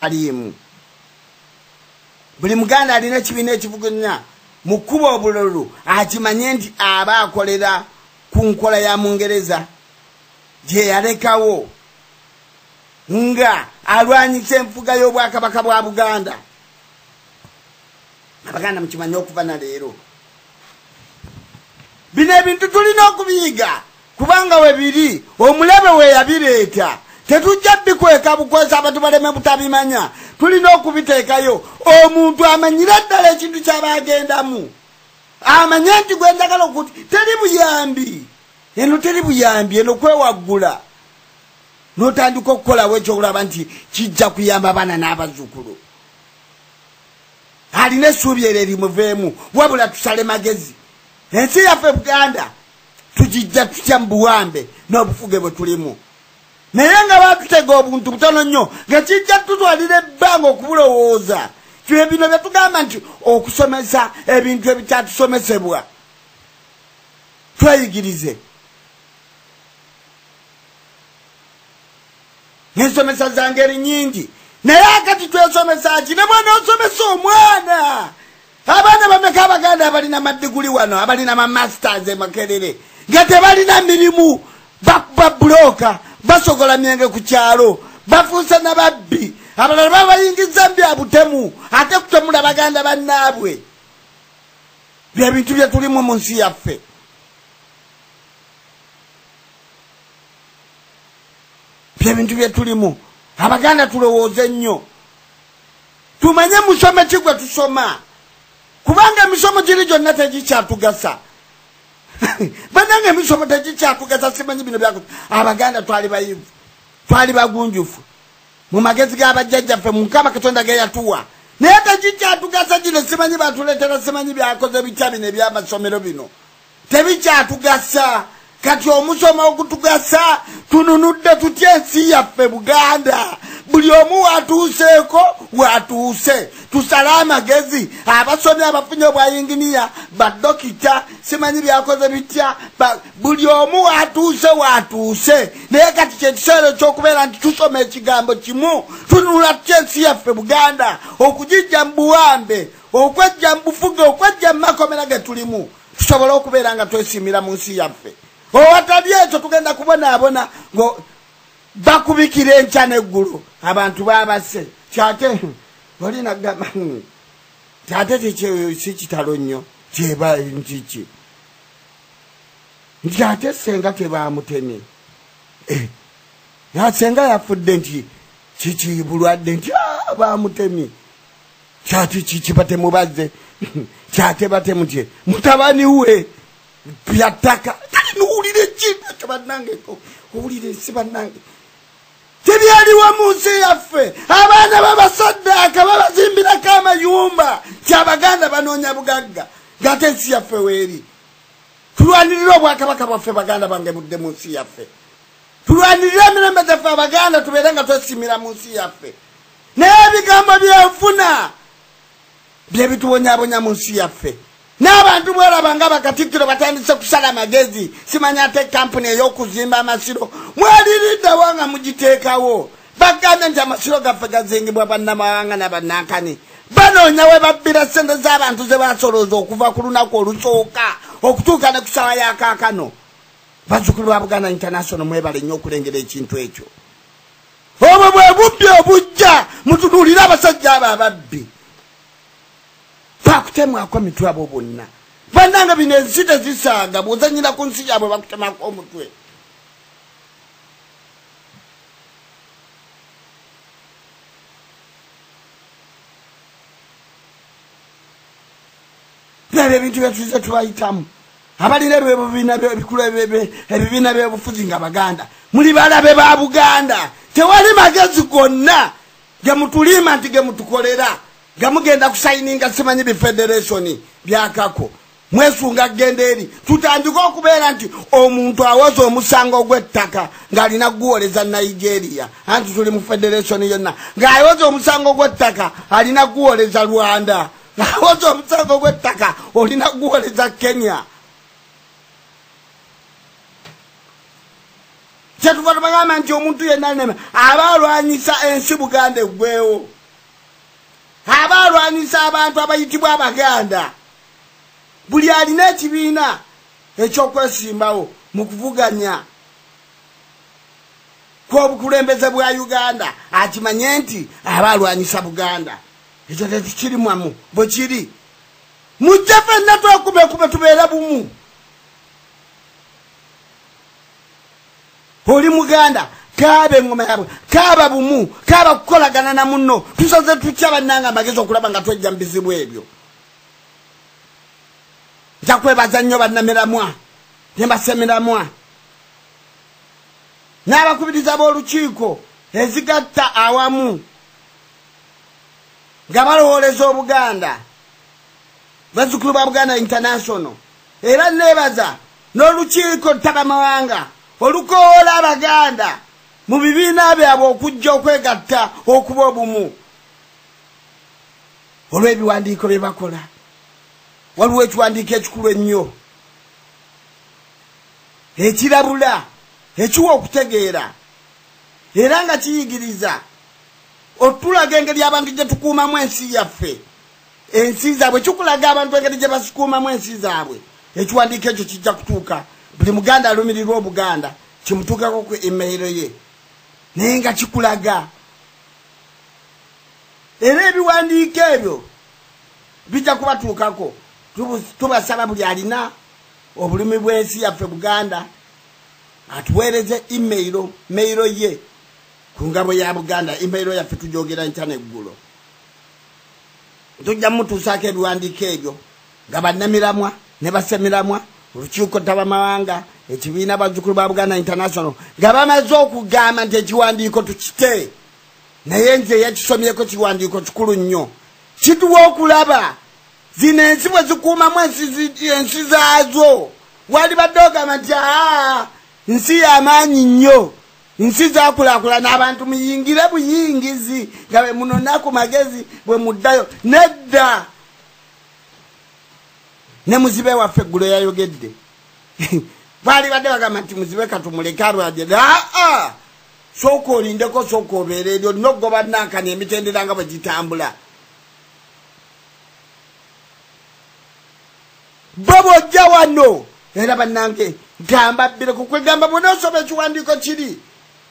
alimu buli muganda alina ekibiina ekivugunya mu kkuba obululu akimanye nti aba akolera ku nkola ya Mungereza gye yalekawo nga alwanyisa enfuga y'obwakabaka bwa Buganda. Abaganda mukimanye okuva na leero. Bino ebintu tulina okubiyiga kubanga we biri omulabe we yabireeta. Tetujja bikweka bukwesa abantu baleme butabimanya. Tulina okubiteekayo omuntu amanyira ddala ekintu ky'abagendamu. Amanya nti gwe njagala okuti teri buyambi. Eno teri buyambi, eno kwewaggula. N'otandika okukolawo ekyo olaba nti kijja kuyamba abaana n'abazzukulu. Alina essuubi eryo erimuveemu wabula tusale magezi. Ensi yaffe Buganda tugijja tutya mu buwambe n'obufuge bwe tulimu. Naye nga batutega obuntu butono nnyo nga kijja tutwalira ebbanga okubulowooza. Kyo bino bye tugamba nti okusomesa ebintu ebikyatusomesebwa. Tweyigirize. N'ensomesa za ngeri nnyingi. Naye akati twesomesa ki ne bwana osomesa omwana. Abaana bameka Abaganda abalina madiguli wano abalina masters e Makerere nga tebalina mirimu babuloka basogola myenge ku kyalo bafuusa n'ababbi abalala babayingiza mbya butemu ate kutemula Baganda bannaabwe. Bye bintu bye tulimu mu nsi yaffe. Bye bintu bye tulimu. Abaganda tulowooze nnyo. Tumanye musome kigwe tusoma. Kubanga emisomo giri gyonna tegikyatugasa. Banange emisomo tegikyatugasa simanyi bino byako. Abaganda twali bayivu. Twali bagunjufu. Mu magezi g'abajjajjaffe mu Mukama Katonda ge yatuwa. Naye tegikyatugasa gino simanyi batuleetera simanyi byakoze bitya bino eby'amasomero bino. Tebikyatugasa. Kati omusomo okutugasa tununudde tutya ensi yaffe Buganda. Buli omu watuuseeko watuuse. Tusale amagezi abasomi abafunye obwayinginiya badokita simanyi byakoze bitya buli omu watuuse. Naye kati kyekiseera ekyokubeera nti tusoma ekigambo kimu tununula tutya ensi yaffe Buganda okugijja mu buwambe okwejja mu bufuge okwejja mu makomera ge tulimu tusobole okubeera nga twesiimira mu nsi yaffe. Owatali ekyo tugenda kubonaabona ngo bakubikira enkya n'eggulu abantu baabase kyate olina gamba kyate si kitalo nnyo kyeba nkiki nti ate senga tebamutemye senga yafudde nti kiki bulwadde nti bamutemye kyate kiki batemubazze kyate batemutye mutabani we byataka nuwulire kintu kyo bannange owulire si bannange tebyaliwo mu nsi yaffe abaana babasaddaaka babazimbirako amayumba ti Abaganda banoonya bugagga ng'ate ensi yaffe weeri. Tulwanirire obwakabaka bwaffe Baganda bange mudde mu nsi yaffe. Tulwanirire emirembe gyaffe Abaganda tubeere nga twesiimira mu nsi yaffe. Naye ebigambo byenfuna bye bituwonyaabonya mu nsi yaffe. N'abantu bweraba nga bakatikkiro batandise kusala magezi simanya ate kampuni ey'okuzimba amasiro mwaliriddewo nga mugiteekawo bagambe nti amasiro gaffe gazingibwa bannamawanga n'abannankani banoonya we babbira ssente z'abantu ze basolooza okuva ku lunaku olusooka okutuuka ne ku ssaawa ya kaakano. Bazzukulu ba Buganda International mwebale nnyo okulengera ekintu ekyo. Obwo bwe bubbi obujja mutunuulire abasajja abo ababbi. Bakutemwako mitwe abo bonna. Bannanga bino ensi tezisaaga bw'ozannyira ku nsi yaabwe bakutemako omutwe. Byaba ebintu bye tulize tubayitamu. Abalina ebibiina by'obufuzi nga Baganda. Muli balabe ba Buganda. Tewali magezi gonna ge mutulima nti ge mutukolera. Gamugenda kusayininga simanyi bi federation byakako mwesunga genderi tutandika okubeera nti omuntu awaza omusango gw'ettaka ng'alina guwoleza Nigeria anti tuli mu federation yonna ng'awaza omusango gw'ettaka alina guwoleza Rwanda awaza omusango gw'ettaka olina guwoleza Kenya. Kyatuva tubagamba nti omuntu yenna neme abalwanyisa ensi Buganda eggwewo. Abalwanyisa abantu abayitibwa Abaganda. Buli alina ekibiina ekyokwesimbawo mu kuvuganya kw'obukulembeze bwa Uganda akimanye nti abalwanyisa Buganda. Ekyo tekiri mwamu bwe kiri. Mujje ffenna twekube tubeera bumu. Oli Muganda kabe ngoma yabwe kaba bumu kaba kukolagana na munno tusaze tutya bannanga amagezi okulaba nga twejja mbizibu ebyo. Njakwebaza nnyo bannamiramwa nembasemeramwa n'abakubiriza b'olukiiko ezigatta awamu nga balowooleza Obuganda bazzukulu ba Buganda International era neebaza n'olukiiko Ntabamawanga olukoola Abaganda mu bibiina byabwe okujja okwegatta okuba obumu olw'ebiwandiiko bye bakola. Waliwo ekiwandiiko ekikulu ennyo ekirabula ekiwa okutegeera era nga kiyigiriza otulaga engeri abantu gye tukuumamu ensi yaffe ensi zaabwe kikulaga abantu engeri gye basikuumamu ensi zaabwe. Ekiwandiiko ekyo kijja kutuuka buli Muganda alumirirwa Obuganda kimutuukako ku email ye naye nga kikulaga era ebiwandiiko ebyo bijja kubatuukako. Tubasaba buli alina obulumi bw'ensi yaffe Buganda atuweereze mailo ye ku ngabo ya Buganda. Emailo yaffe tujogera internet eggulo tujja mutuusaako ebiwandiiko ebyo nga bannamiramwa ne basemiramwa olukiiko Ntabamawanga ekibiina bazzukulu ba Buganda International nga bamaze okugamba nti ekiwandiiko tukite naye nze yakisomyeko kiwandiiko kikulu nnyo kituwa okulaba zino ensi bwe zikuumamu ensi zaazo. Wali badde ogamba nti nsi y'amaanyi nnyo nsi zakulaakulana abantu muyingire buyingizi nga bwe munona ku magezi bwe muddayo nedda. Ne muzibe waffe eggulo yayogedde baali badde bagamba nti muzibe katumuleke alwajede sooka olindeko sooka obeera eryo noggoba nankani emitendera nga bwe gitambula. Bobo ojja wano era bannange gamba bbire kukwegamba bwona osoma ekiwandiiko kiri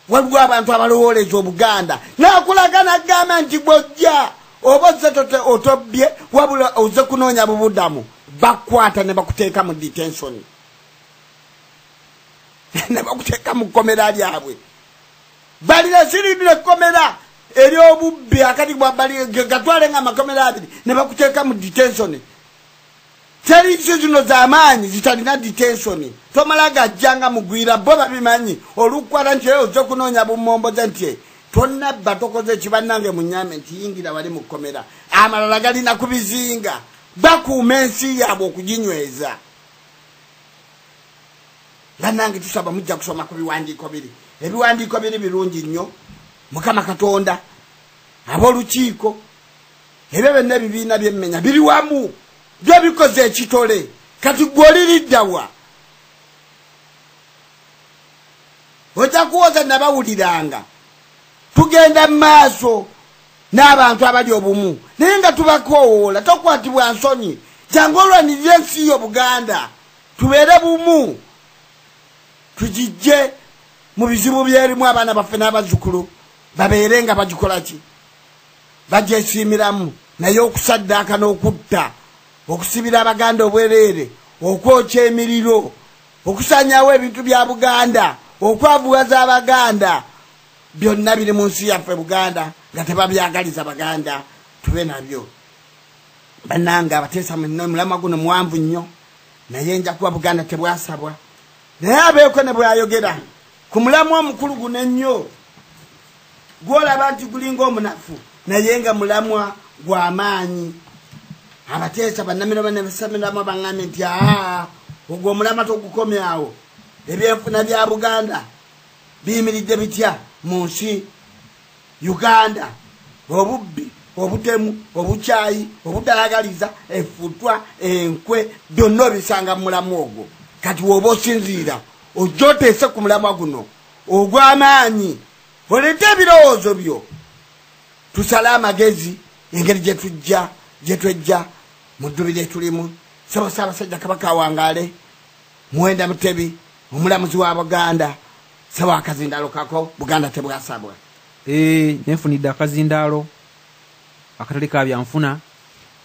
waliwo abantu abalowooleza Obuganda nakulaga nagamba nti bwojja oba ozze otobbye wabula ozze kunoonya bubudamu bakwata ne bakuteeka mu detention ne bakuteeka mu kkomera lyabwe. Balina siridde kkomera ery'obubbi akati gatwale nga amakomera abiri ne bakuteeka mu detention. Teri zino z'amaanyi zitalina detention tomala gajjanga mugwira bo babimanyi olukwala nti ozze kunoonya bumomboze nti tonnabba tokoze ekibannange munyame nti yingira wali mu kkomera amalala galina kubizinga bakuuma ensi yaabwe okuginyweza. Bannange tusaba mujja kusoma ku biwandiiko biri. Ebiwandiiko biri birungi nnyo. Mukama Katonda ab'olukiiko ebyo byonna ebibiina byemmenya biri wamu byo bikoze ekitole kati gw'oliriddawa ojja kuwoza nabawuliranga tugenda mu maaso n'abantu abali obumu naye nga tubakoowoola tokwatibwa nsonyi jangu olwanirira ensi yo Buganda tubeere bumu tugijje mu bizibu byerimu abaana baffe n'abazzukulu babeere nga bagikola ki bagyesiimiramu naye okusaddaaka n'okutta okusibira Abaganda obwereere okwokya emiriro okusanyawo ebintu bya Buganda okwavuwaza Abaganda byonna biri mu nsi yaffe Buganda nga tebabyagaliza Baganda tube nabyo. Bannange abateesa mulamwa guno muwanvu nnyo naye nja kuba Buganda tebwasabwa naye abeeko ne bwayogera ku mulamwa omukulu guno ennyo gw'olaba nti gulinga omunafu naye nga mulamwa gw'amaanyi. Abateesa bannamiramwa ne basemeramu baŋŋambye nti ogwo omulamwa togukomyawo ebyenfuna bya Buganda biyimiridde bitya mu nsi Uganda obubbi obutemu obukyayi obudalagaliza effutwa enkwe byonna obisanga mu mulamwa ogwo. Kati woba osinziira ojja oteese ku mulamwa guno ogw'amaanyi olete ebirowoozo byo tusale amagezi engeri gyetwejja mu ddubi lye tulimu. Ssaabasajja Kabaka awangaale, Muwenda Mutebi omulamuzi wa Buganda, Ssebo akazindaalo kako Buganda tebwasabwa. Nenfunidde akazindaalo akatali ka byanfuna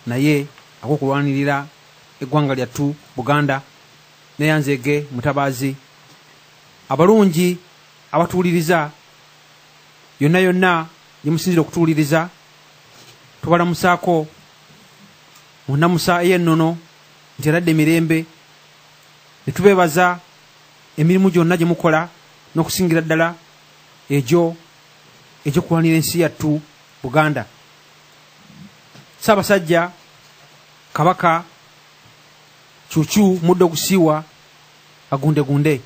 naye ak'okulwanirira eggwanga lyattu Buganda. Neyanzege Mutabaazi abalungi abatuuliriza yonna gyemusinzira okutuuliriza, tubalamusaako mu nnamusa ey'ennono nti eradde emirembe, ne tubeebaza emirimu gyonna gye mukola n'okusingira ddala egyo kulwanira ensi yattu Buganda. Ssaabasajja Kabaka Cuucu muddo gusiiwa agundegunde.